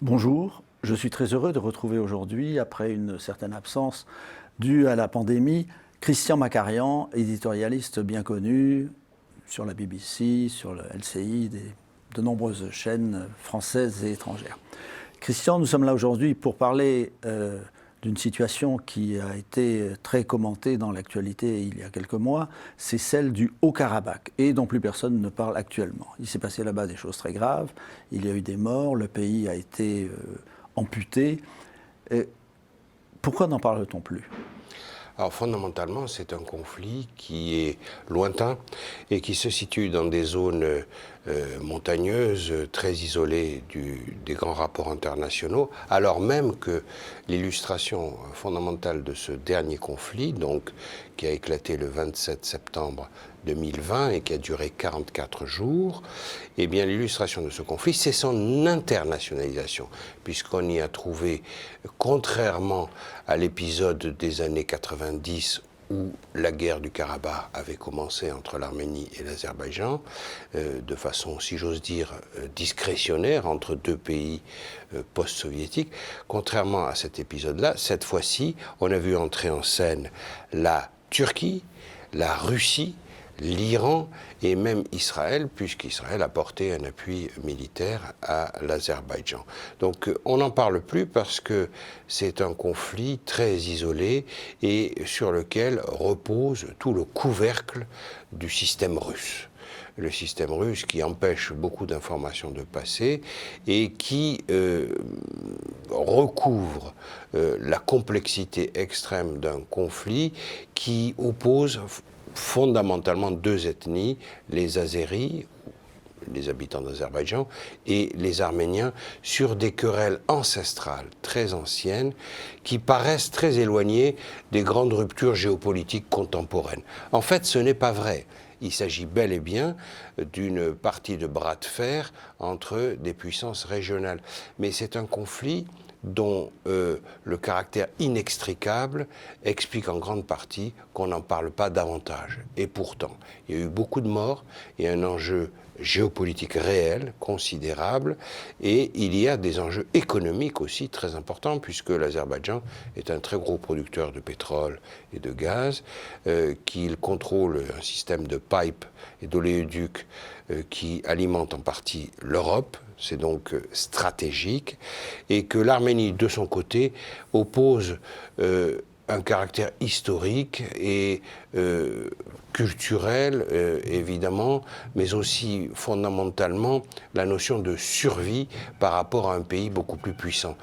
Bonjour, je suis très heureux de retrouver aujourd'hui, après une certaine absence due à la pandémie, Christian Macarian, éditorialiste bien connu sur la BBC, sur le LCI, de nombreuses chaînes françaises et étrangères. Christian, nous sommes là aujourd'hui pour parler d'une situation qui a été très commentée dans l'actualité il y a quelques mois, c'est celle du Haut-Karabakh, et dont plus personne ne parle actuellement. Il s'est passé là-bas des choses très graves, il y a eu des morts, le pays a été amputé. Pourquoi n'en parle-t-on plus ? Alors fondamentalement, c'est un conflit qui est lointain et qui se situe dans des zones montagneuses, très isolées des grands rapports internationaux, alors même que l'illustration fondamentale de ce dernier conflit, donc, qui a éclaté le 27 septembre 2020 et qui a duré 44 jours, eh bien l'illustration de ce conflit, c'est son internationalisation, puisqu'on y a trouvé, contrairement à l'épisode des années 90 où la guerre du Karabakh avait commencé entre l'Arménie et l'Azerbaïdjan, de façon, si j'ose dire, discrétionnaire entre deux pays post-soviétiques. Contrairement à cet épisode-là, cette fois-ci, on a vu entrer en scène la Turquie, la Russie, l'Iran et même Israël, puisqu'Israël a porté un appui militaire à l'Azerbaïdjan. Donc on n'en parle plus parce que c'est un conflit très isolé et sur lequel repose tout le couvercle du système russe. Le système russe qui empêche beaucoup d'informations de passer et qui recouvre la complexité extrême d'un conflit qui oppose fondamentalement deux ethnies, les Azéris, les habitants d'Azerbaïdjan, et les Arméniens, sur des querelles ancestrales très anciennes qui paraissent très éloignées des grandes ruptures géopolitiques contemporaines. En fait, ce n'est pas vrai. Il s'agit bel et bien d'une partie de bras de fer entre des puissances régionales. Mais c'est un conflit dont le caractère inextricable explique en grande partie qu'on n'en parle pas davantage. Et pourtant, il y a eu beaucoup de morts, il y a un enjeu géopolitique réel, considérable, et il y a des enjeux économiques aussi très importants, puisque l'Azerbaïdjan est un très gros producteur de pétrole et de gaz, qu'il contrôle un système de pipes et d'oléoducs qui alimente en partie l'Europe. C'est donc stratégique, et que l'Arménie, de son côté, oppose un caractère historique et culturel, évidemment, mais aussi fondamentalement la notion de survie par rapport à un pays beaucoup plus puissant.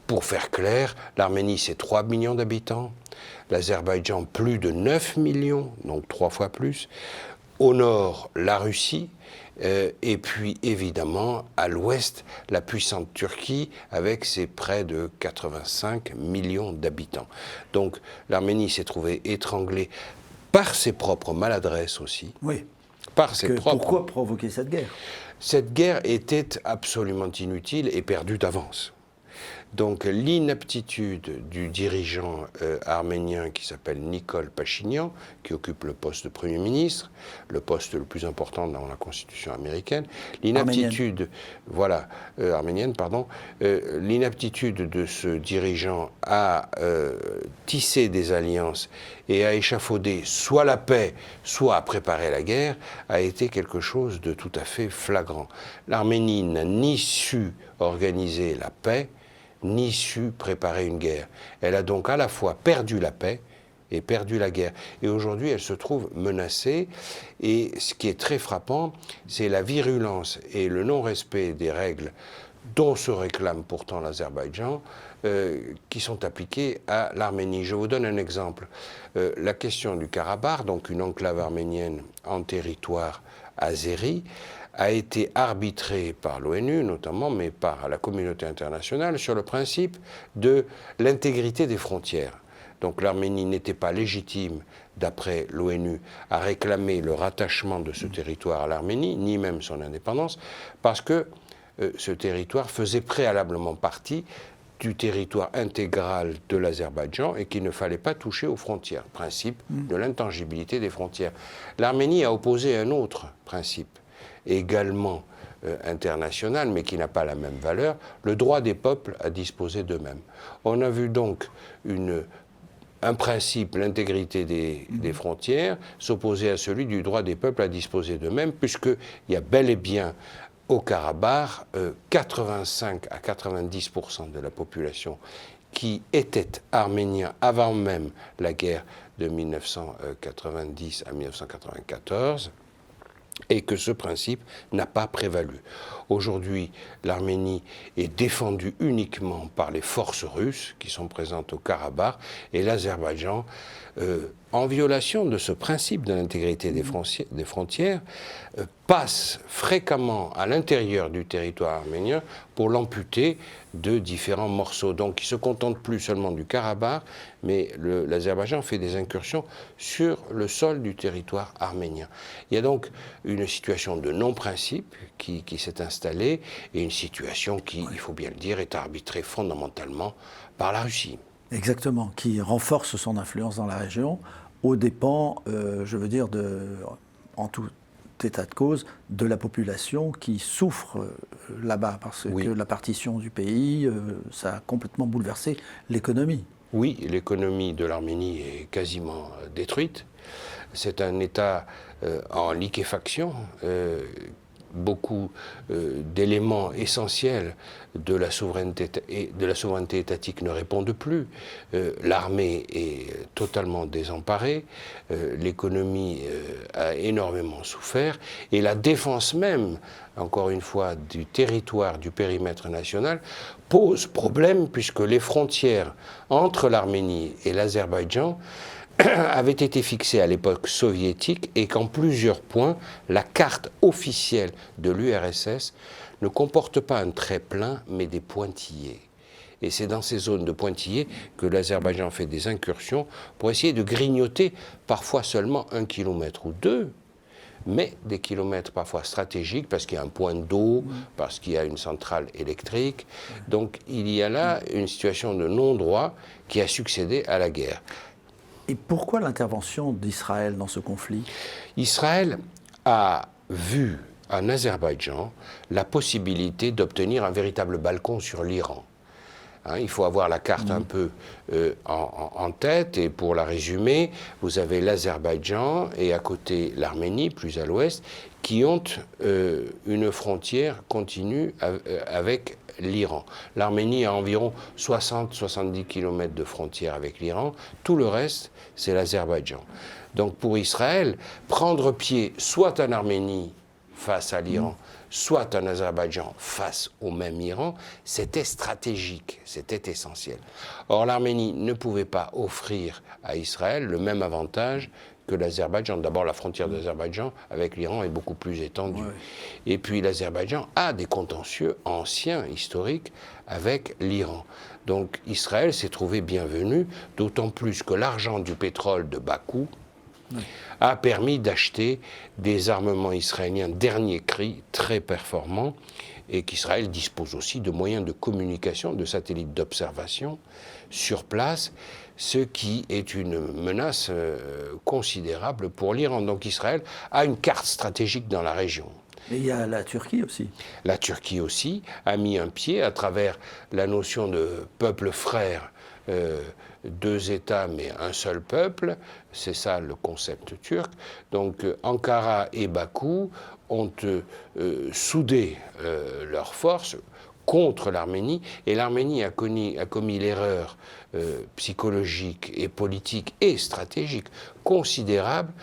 Pour faire clair, l'Arménie, c'est 3 millions d'habitants, l'Azerbaïdjan, plus de 9 millions, donc 3 fois plus. Au nord, la Russie, et puis évidemment à l'ouest, la puissante Turquie avec ses près de 85 millions d'habitants. Donc l'Arménie s'est trouvée étranglée par ses propres maladresses aussi. Oui. Pourquoi provoquer cette guerre ? Cette guerre était absolument inutile et perdue d'avance. Donc l'inaptitude du dirigeant arménien qui s'appelle Nikol Pachinian, qui occupe le poste de Premier ministre, le poste le plus important dans la Constitution américaine, l'inaptitude l'inaptitude de ce dirigeant à tisser des alliances et à échafauder soit la paix, soit à préparer la guerre, a été quelque chose de tout à fait flagrant. L'Arménie n'a ni su organiser la paix, ni su préparer une guerre. Elle a donc à la fois perdu la paix et perdu la guerre. Et aujourd'hui, elle se trouve menacée. Et ce qui est très frappant, c'est la virulence et le non-respect des règles dont se réclame pourtant l'Azerbaïdjan, qui sont appliquées à l'Arménie. Je vous donne un exemple. La question du Karabakh, donc une enclave arménienne en territoire azéri, a été arbitré par l'ONU notamment, mais par la communauté internationale, sur le principe de l'intégrité des frontières. Donc l'Arménie n'était pas légitime, d'après l'ONU, à réclamer le rattachement de ce territoire à l'Arménie, ni même son indépendance, parce que ce territoire faisait préalablement partie du territoire intégral de l'Azerbaïdjan et qu'il ne fallait pas toucher aux frontières, principe de l'intangibilité des frontières. L'Arménie a opposé un autre principe, également international, mais qui n'a pas la même valeur, le droit des peuples à disposer d'eux-mêmes. On a vu donc un principe, l'intégrité des frontières, s'opposer à celui du droit des peuples à disposer d'eux-mêmes, puisqu'il y a bel et bien au Karabakh 85 à 90% de la population qui était arménien avant même la guerre de 1990 à 1994, et que ce principe n'a pas prévalu. Aujourd'hui, l'Arménie est défendue uniquement par les forces russes qui sont présentes au Karabakh, et l'Azerbaïdjan, en violation de ce principe de l'intégrité des frontières, passe fréquemment à l'intérieur du territoire arménien pour l'amputer de différents morceaux. Donc il ne se contente plus seulement du Karabakh, mais l'Azerbaïdjan fait des incursions sur le sol du territoire arménien. Il y a donc une situation de non-principe qui s'est installée, et une situation qui, il faut bien le dire, est arbitrée fondamentalement par la Russie. Exactement, qui renforce son influence dans la région aux dépens, je veux dire, en tout état de cause, de la population qui souffre là-bas, parce que la partition du pays, ça a complètement bouleversé l'économie. Oui, l'économie de l'Arménie est quasiment détruite. C'est un État en liquéfaction. Beaucoup d'éléments essentiels de la souveraineté étatique ne répondent plus. L'armée est totalement désemparée, l'économie a énormément souffert, et la défense même, encore une fois, du territoire, du périmètre national, pose problème, puisque les frontières entre l'Arménie et l'Azerbaïdjan avait été fixée à l'époque soviétique, et qu'en plusieurs points, la carte officielle de l'URSS ne comporte pas un trait plein, mais des pointillés. Et c'est dans ces zones de pointillés que l'Azerbaïdjan fait des incursions pour essayer de grignoter parfois seulement 1 kilomètre ou 2, mais des kilomètres parfois stratégiques, parce qu'il y a un point d'eau, parce qu'il y a une centrale électrique. Donc il y a là une situation de non-droit qui a succédé à la guerre. Et pourquoi l'intervention d'Israël dans ce conflit ? Israël a vu en Azerbaïdjan la possibilité d'obtenir un véritable balcon sur l'Iran. Il faut avoir la carte un peu en tête, et pour la résumer, vous avez l'Azerbaïdjan et à côté l'Arménie, plus à l'ouest, qui ont une frontière continue avec l'Iran. L'Arménie a environ 60-70 km de frontière avec l'Iran. Tout le reste, c'est l'Azerbaïdjan. Donc pour Israël, prendre pied soit en Arménie face à l'Iran, soit en Azerbaïdjan face au même Iran, c'était stratégique, c'était essentiel. Or l'Arménie ne pouvait pas offrir à Israël le même avantage que l'Azerbaïdjan. D'abord, la frontière de l'Azerbaïdjan avec l'Iran est beaucoup plus étendue. Ouais. Et puis l'Azerbaïdjan a des contentieux anciens, historiques, avec l'Iran. Donc Israël s'est trouvé bienvenu, d'autant plus que l'argent du pétrole de Bakou a permis d'acheter des armements israéliens dernier cri, très performants, et qu'Israël dispose aussi de moyens de communication, de satellites d'observation sur place, ce qui est une menace considérable pour l'Iran. Donc Israël a une carte stratégique dans la région. Et il y a la Turquie aussi. La Turquie aussi a mis un pied à travers la notion de peuple frère, 2 États mais un seul peuple, c'est ça le concept turc. Donc Ankara et Bakou ont soudé leurs forces contre l'Arménie, et l'Arménie a commis l'erreur psychologique et politique et stratégique considérable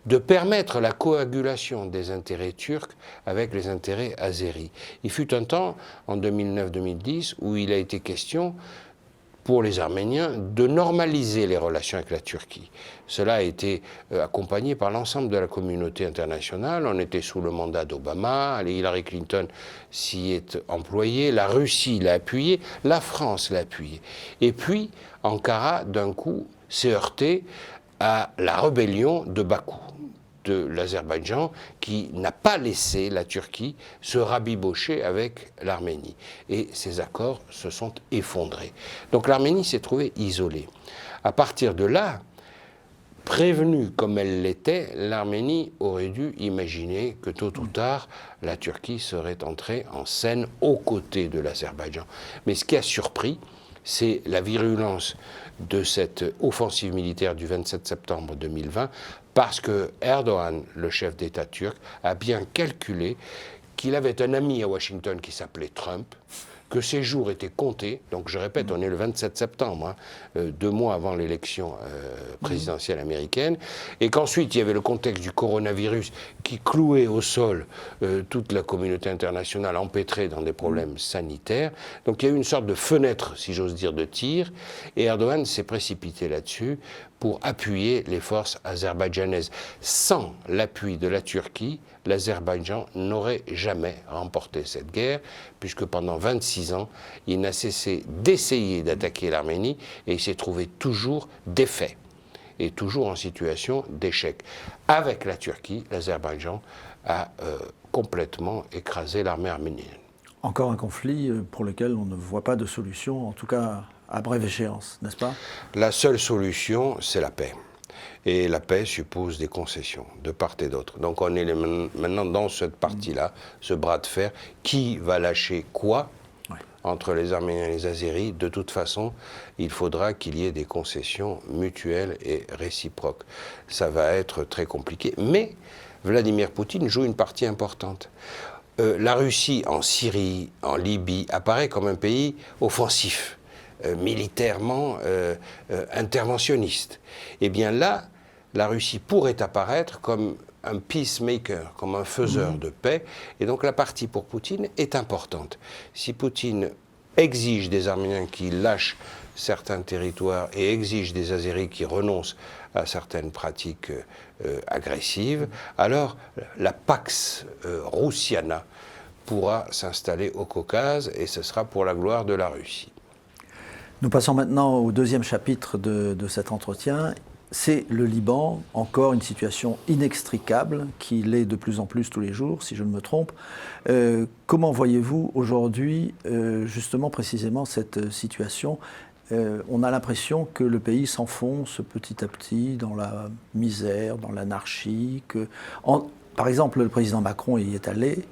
de permettre la coagulation des intérêts turcs avec les intérêts azéris. Il fut un temps, en 2009-2010, où il a été question pour les Arméniens de normaliser les relations avec la Turquie. Cela a été accompagné par l'ensemble de la communauté internationale. On était sous le mandat d'Obama, Hillary Clinton s'y est employée, la Russie l'a appuyé, la France l'a appuyé. Et puis, Ankara, d'un coup, s'est heurté à la rébellion de Bakou, de l'Azerbaïdjan, qui n'a pas laissé la Turquie se rabibocher avec l'Arménie. Et ces accords se sont effondrés. Donc l'Arménie s'est trouvée isolée. À partir de là, prévenue comme elle l'était, l'Arménie aurait dû imaginer que tôt ou tard, la Turquie serait entrée en scène aux côtés de l'Azerbaïdjan. Mais ce qui a surpris, c'est la virulence de cette offensive militaire du 27 septembre 2020, parce que Erdogan, le chef d'État turc, a bien calculé qu'il avait un ami à Washington qui s'appelait Trump, que ses jours étaient comptés. Donc je répète, on est le 27 septembre, 2 mois avant l'élection présidentielle américaine, et qu'ensuite il y avait le contexte du coronavirus qui clouait au sol toute la communauté internationale empêtrée dans des problèmes sanitaires. Donc il y a eu une sorte de fenêtre, si j'ose dire, de tir, et Erdogan s'est précipité là-dessus pour appuyer les forces azerbaïdjanaises. Sans l'appui de la Turquie, l'Azerbaïdjan n'aurait jamais remporté cette guerre, puisque pendant 26 ans, il n'a cessé d'essayer d'attaquer l'Arménie et il s'est trouvé toujours défait et toujours en situation d'échec. Avec la Turquie, l'Azerbaïdjan a complètement écrasé l'armée arménienne. Encore un conflit pour lequel on ne voit pas de solution, en tout cas à brève échéance, n'est-ce pas? La seule solution, c'est la paix. Et la paix suppose des concessions de part et d'autre. Donc on est maintenant dans cette partie-là, ce bras de fer. Qui va lâcher quoi entre les Arméniens et les Azéris? De toute façon, il faudra qu'il y ait des concessions mutuelles et réciproques. Ça va être très compliqué. Mais Vladimir Poutine joue une partie importante. La Russie en Syrie, en Libye, apparaît comme un pays offensif. Militairement interventionniste. Eh bien là, la Russie pourrait apparaître comme un peacemaker, comme un faiseur de paix, et donc la partie pour Poutine est importante. Si Poutine exige des Arméniens qui lâchent certains territoires et exige des Azéris qui renoncent à certaines pratiques agressives, alors la Pax Russiana pourra s'installer au Caucase et ce sera pour la gloire de la Russie. Nous passons maintenant au deuxième chapitre de cet entretien. C'est le Liban, encore une situation inextricable, qui l'est de plus en plus tous les jours, si je ne me trompe. Comment voyez-vous aujourd'hui, justement, précisément, cette situation? On a l'impression que le pays s'enfonce petit à petit dans la misère, dans l'anarchie. Par exemple, le président Macron y est allé.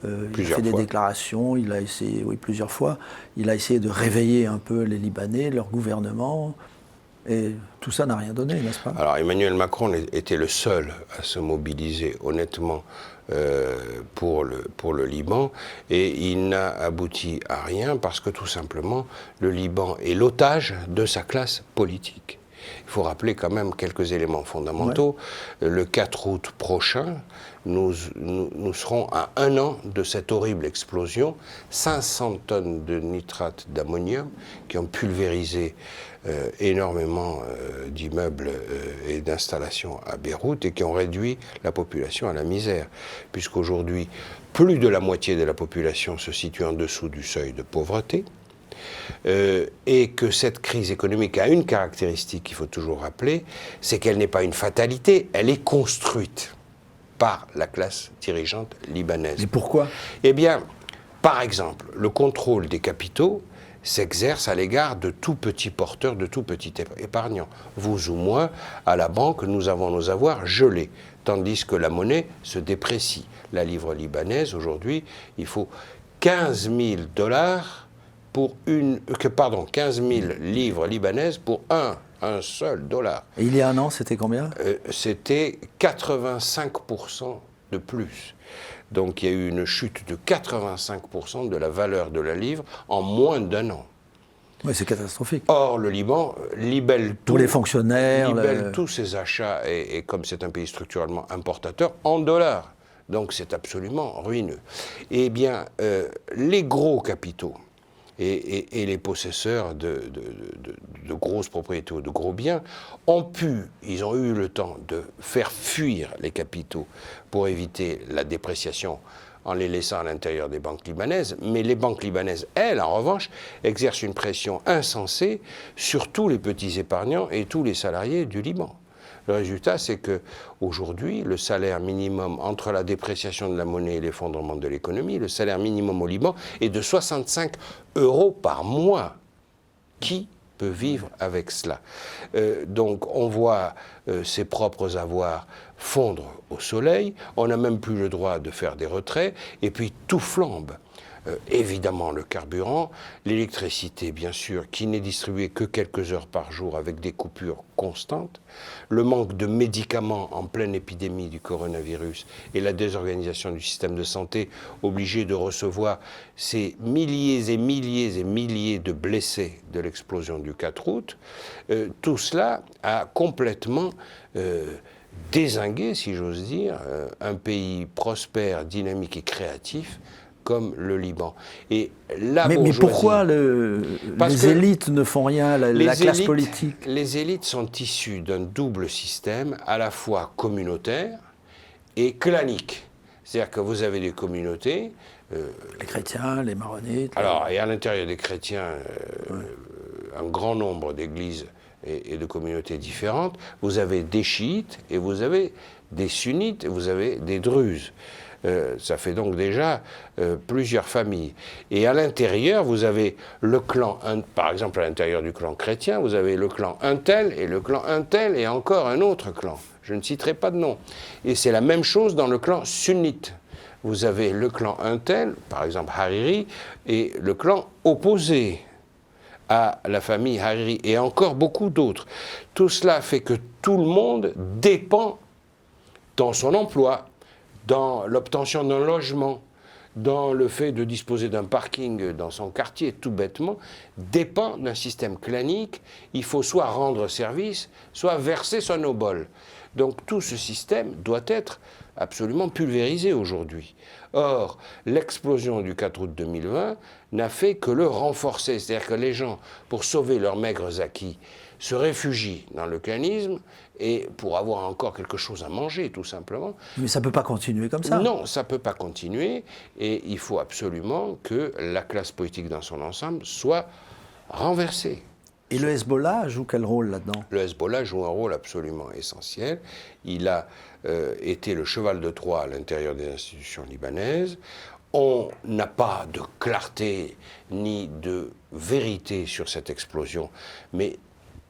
Il a fait des déclarations, il a essayé, oui, plusieurs fois, il a essayé de réveiller un peu les Libanais, leur gouvernement, et tout ça n'a rien donné, n'est-ce pas? Alors Emmanuel Macron était le seul à se mobiliser honnêtement pour le Liban, et il n'a abouti à rien parce que tout simplement le Liban est l'otage de sa classe politique. Il faut rappeler quand même quelques éléments fondamentaux. Ouais. Le 4 août prochain, nous serons à 1 an de cette horrible explosion. 500 tonnes de nitrate d'ammonium qui ont pulvérisé énormément d'immeubles et d'installations à Beyrouth et qui ont réduit la population à la misère. Puisqu'aujourd'hui, plus de la moitié de la population se situe en dessous du seuil de pauvreté. Et que cette crise économique a une caractéristique qu'il faut toujours rappeler, c'est qu'elle n'est pas une fatalité, elle est construite par la classe dirigeante libanaise. Et pourquoi? Eh bien, par exemple, le contrôle des capitaux s'exerce à l'égard de tout petit porteur, de tout petit épargnant. Vous ou moi, à la banque, nous avons nos avoirs gelés, tandis que la monnaie se déprécie. La livre libanaise, aujourd'hui, il faut 15 000 dollars pour 15 000 livres libanaises pour un seul dollar. Et il y a 1 an, c'était combien? C'était 85% de plus. Donc il y a eu une chute de 85% de la valeur de la livre en moins d'1 an. Oui, c'est catastrophique. Or, le Liban libelle tous les fonctionnaires, tous ses achats, et comme c'est un pays structurellement importateur, en dollars. Donc c'est absolument ruineux. Eh bien, les gros capitaux et les possesseurs de grosses propriétés ou de gros biens ils ont eu le temps de faire fuir les capitaux pour éviter la dépréciation en les laissant à l'intérieur des banques libanaises. Mais les banques libanaises, elles, en revanche, exercent une pression insensée sur tous les petits épargnants et tous les salariés du Liban. Le résultat, c'est qu'aujourd'hui, le salaire minimum, entre la dépréciation de la monnaie et l'effondrement de l'économie, le salaire minimum au Liban est de 65 € par mois. Qui peut vivre avec cela. Donc on voit ses propres avoirs fondre au soleil, on n'a même plus le droit de faire des retraits, et puis tout flambe. Évidemment le carburant, l'électricité bien sûr qui n'est distribuée que quelques heures par jour avec des coupures constantes, le manque de médicaments en pleine épidémie du coronavirus et la désorganisation du système de santé obligé de recevoir ces milliers et milliers et milliers de blessés de l'explosion du 4 août, tout cela a complètement dézingué, si j'ose dire, un pays prospère, dynamique et créatif comme le Liban. Et la mais pourquoi les élites ne font rien, la classe politique? Les élites sont issues d'un double système, à la fois communautaire et clanique. C'est-à-dire que vous avez des communautés... les chrétiens, les maronites... Alors, et à l'intérieur des chrétiens, un grand nombre d'églises et de communautés différentes. Vous avez des chiites et vous avez des sunnites et vous avez des druzes. Ça fait donc déjà plusieurs familles. Et à l'intérieur, vous avez le clan, par exemple à l'intérieur du clan chrétien, vous avez le clan un tel et le clan un tel et encore un autre clan. Je ne citerai pas de nom. Et c'est la même chose dans le clan sunnite. Vous avez le clan un tel, par exemple Hariri, et le clan opposé à la famille Hariri, et encore beaucoup d'autres. Tout cela fait que tout le monde dépend dans son emploi, dans l'obtention d'un logement, dans le fait de disposer d'un parking dans son quartier, tout bêtement, dépend d'un système clanique. Il faut soit rendre service, soit verser son obol. Donc tout ce système doit être absolument pulvérisé aujourd'hui. Or, l'explosion du 4 août 2020 n'a fait que le renforcer. C'est-à-dire que les gens, pour sauver leurs maigres acquis, se réfugient dans le clanisme et pour avoir encore quelque chose à manger, tout simplement. Mais ça ne peut pas continuer comme ça. Non, ça ne peut pas continuer et il faut absolument que la classe politique dans son ensemble soit renversée. Et le Hezbollah joue quel rôle là-dedans? Le Hezbollah joue un rôle absolument essentiel. Il a été le cheval de Troie à l'intérieur des institutions libanaises. On n'a pas de clarté ni de vérité sur cette explosion, mais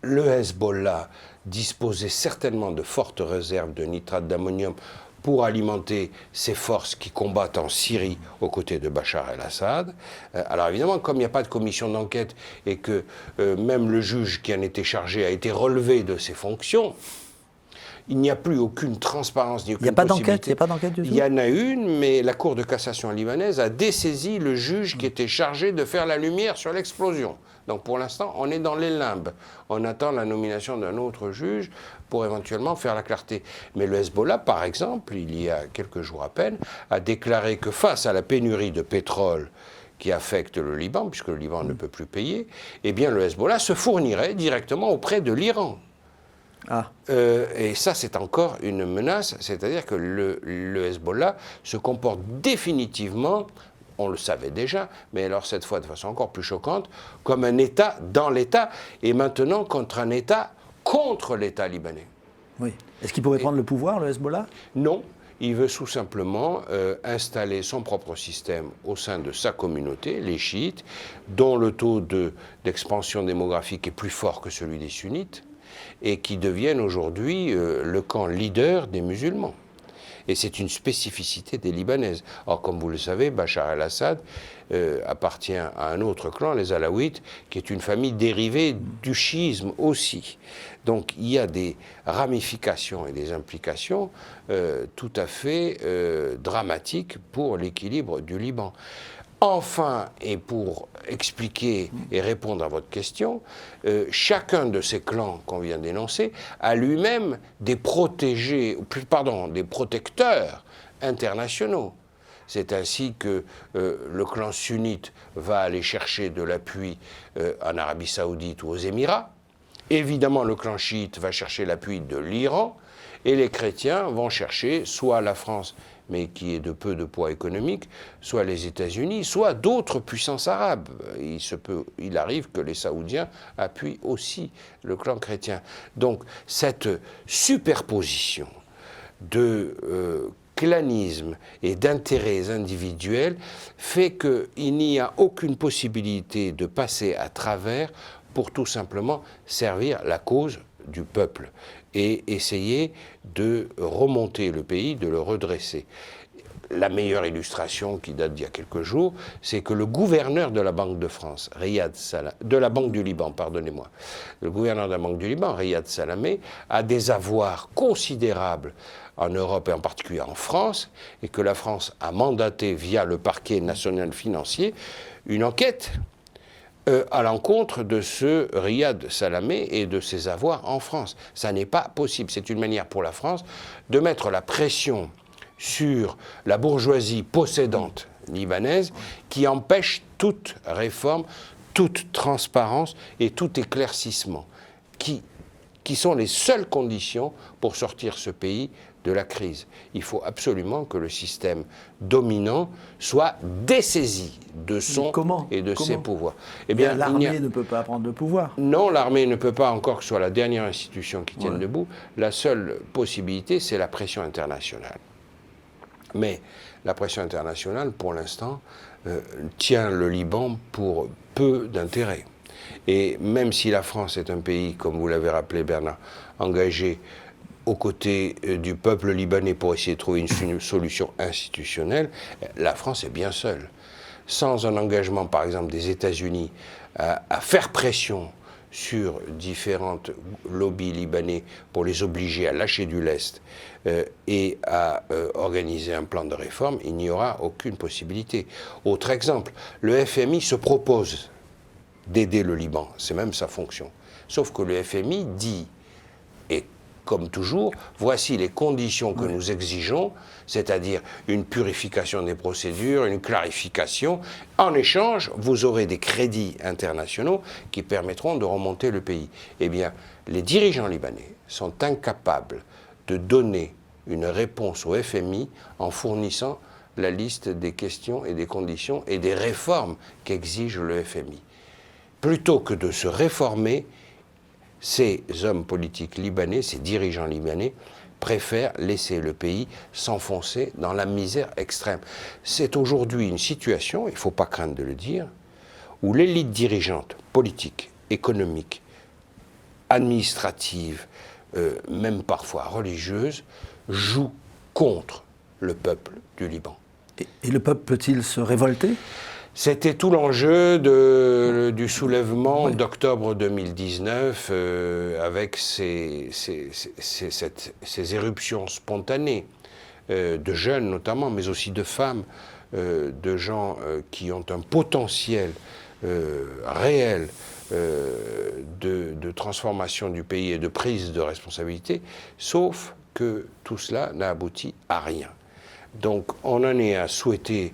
le Hezbollah disposait certainement de fortes réserves de nitrate d'ammonium pour alimenter ces forces qui combattent en Syrie aux côtés de Bachar el-Assad. Alors évidemment, comme il n'y a pas de commission d'enquête et que même le juge qui en était chargé a été relevé de ses fonctions, il n'y a plus aucune transparence, ni aucune possibilité. Il n'y a pas d'enquête du tout? Il y en a une, mais la Cour de cassation libanaise a dessaisi le juge qui était chargé de faire la lumière sur l'explosion. Donc pour l'instant, on est dans les limbes. On attend la nomination d'un autre juge pour éventuellement faire la clarté. Mais le Hezbollah, par exemple, il y a quelques jours à peine, a déclaré que face à la pénurie de pétrole qui affecte le Liban, puisque le Liban ne peut plus payer, eh bien le Hezbollah se fournirait directement auprès de l'Iran. Et ça, c'est encore une menace, c'est-à-dire que le Hezbollah se comporte définitivement, on le savait déjà, mais alors cette fois de façon encore plus choquante, comme un État dans l'État, et maintenant contre un État contre l'État libanais. Oui. Est-ce qu'il pourrait prendre le pouvoir, le Hezbollah? Non. Il veut tout simplement installer son propre système au sein de sa communauté, les chiites, dont le taux d'expansion démographique est plus fort que celui des sunnites, et qui deviennent aujourd'hui le camp leader des musulmans. Et c'est une spécificité des Libanaises. Or, comme vous le savez, Bachar el-Assad appartient à un autre clan, les Alaouites, qui est une famille dérivée du chiisme aussi. Donc il y a des ramifications et des implications tout à fait dramatiques pour l'équilibre du Liban. Enfin, et pour expliquer et répondre à votre question, chacun de ces clans qu'on vient d'énoncer a lui-même des des protecteurs internationaux. C'est ainsi que le clan sunnite va aller chercher de l'appui en Arabie Saoudite ou aux Émirats. Évidemment, le clan chiite va chercher l'appui de l'Iran. Et les chrétiens vont chercher soit la France, mais qui est de peu de poids économique, soit les États-Unis, soit d'autres puissances arabes. Il arrive que les Saoudiens appuient aussi le clan chrétien. Donc cette superposition de clanisme et d'intérêts individuels fait qu'il n'y a aucune possibilité de passer à travers pour tout simplement servir la cause du peuple et essayer de remonter le pays, de le redresser. La meilleure illustration qui date d'il y a quelques jours, c'est que le gouverneur de la Banque de France, de la Banque du Liban, pardonnez-moi, le gouverneur de la Banque du Liban, Riyad Salamé, a des avoirs considérables en Europe et en particulier en France, et que la France a mandaté via le parquet national financier une enquête à l'encontre de ce Riyad Salamé et de ses avoirs en France. Ça n'est pas possible. C'est une manière pour la France de mettre la pression sur la bourgeoisie possédante libanaise qui empêche toute réforme, toute transparence et tout éclaircissement, qui sont les seules conditions pour sortir ce pays de la crise. Il faut absolument que le système dominant soit dessaisi de son et de ses pouvoirs. Eh bien, l'armée ne peut pas prendre le pouvoir. Non, l'armée ne peut pas, encore que ce soit la dernière institution qui tienne debout. La seule possibilité, c'est la pression internationale. Mais la pression internationale, pour l'instant, tient le Liban pour peu d'intérêt. Et même si la France est un pays, comme vous l'avez rappelé Bernard, engagé aux côtés du peuple libanais pour essayer de trouver une solution institutionnelle, la France est bien seule. Sans un engagement, par exemple, des États-Unis à faire pression sur différentes lobbies libanais pour les obliger à lâcher du lest et à organiser un plan de réforme, il n'y aura aucune possibilité. Autre exemple, le FMI se propose d'aider le Liban, c'est même sa fonction. Sauf que le FMI dit, et comme toujours, voici les conditions que nous exigeons, c'est-à-dire une purification des procédures, une clarification. En échange, vous aurez des crédits internationaux qui permettront de remonter le pays. Eh bien, les dirigeants libanais sont incapables de donner une réponse au FMI en fournissant la liste des questions et des conditions et des réformes qu'exige le FMI. Plutôt que de se réformer, ces hommes politiques libanais, ces dirigeants libanais, préfèrent laisser le pays s'enfoncer dans la misère extrême. C'est aujourd'hui une situation, il ne faut pas craindre de le dire, où l'élite dirigeante, politique, économique, administrative, même parfois religieuse, joue contre le peuple du Liban. Et le peuple peut-il se révolter ? C'était tout l'enjeu du soulèvement d'octobre 2019 avec ces éruptions spontanées de jeunes notamment, mais aussi de femmes, de gens qui ont un potentiel réel de transformation du pays et de prise de responsabilité, sauf que tout cela n'a abouti à rien. Donc on en est à souhaiter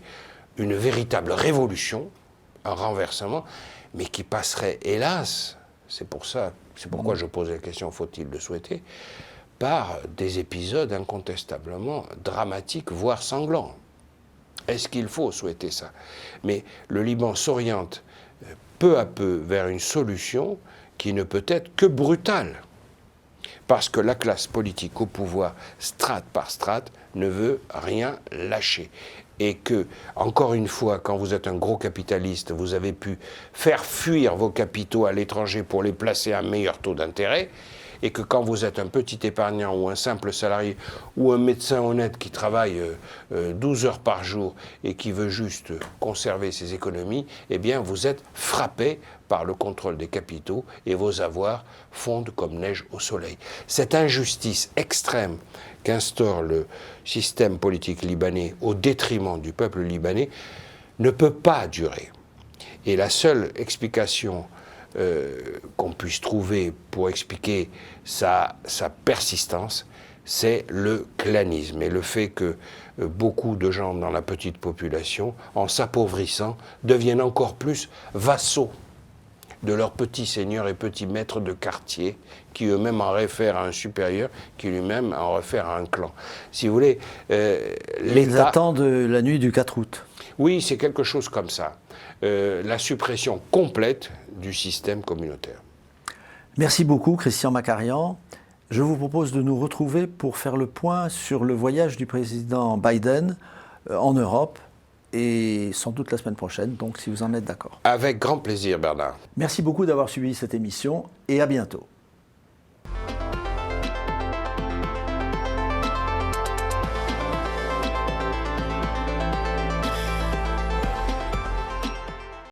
une véritable révolution, un renversement, mais qui passerait, hélas, c'est pourquoi je pose la question, faut-il le souhaiter, par des épisodes incontestablement dramatiques, voire sanglants. Est-ce qu'il faut souhaiter ça? Mais le Liban s'oriente peu à peu vers une solution qui ne peut être que brutale, parce que la classe politique au pouvoir, strate par strate, ne veut rien lâcher. Et que, encore une fois, quand vous êtes un gros capitaliste, vous avez pu faire fuir vos capitaux à l'étranger pour les placer à un meilleur taux d'intérêt, et que quand vous êtes un petit épargnant ou un simple salarié ou un médecin honnête qui travaille 12 heures par jour et qui veut juste conserver ses économies, eh bien vous êtes frappé par le contrôle des capitaux et vos avoirs fondent comme neige au soleil. Cette injustice extrême qu'instaure le système politique libanais au détriment du peuple libanais ne peut pas durer. Et la seule explication qu'on puisse trouver pour expliquer sa persistance, c'est le clanisme et le fait que beaucoup de gens dans la petite population, en s'appauvrissant, deviennent encore plus vassaux de leurs petits seigneurs et petits maîtres de quartier, qui eux-mêmes en réfèrent à un supérieur, qui lui-même en réfère à un clan. Si vous voulez, Ils attendent la nuit du 4 août. Oui, c'est quelque chose comme ça. La suppression complète du système communautaire. Merci beaucoup, Christian Macarian. Je vous propose de nous retrouver pour faire le point sur le voyage du président Biden en Europe et sans doute la semaine prochaine, donc si vous en êtes d'accord. Avec grand plaisir, Bernard. Merci beaucoup d'avoir suivi cette émission et à bientôt.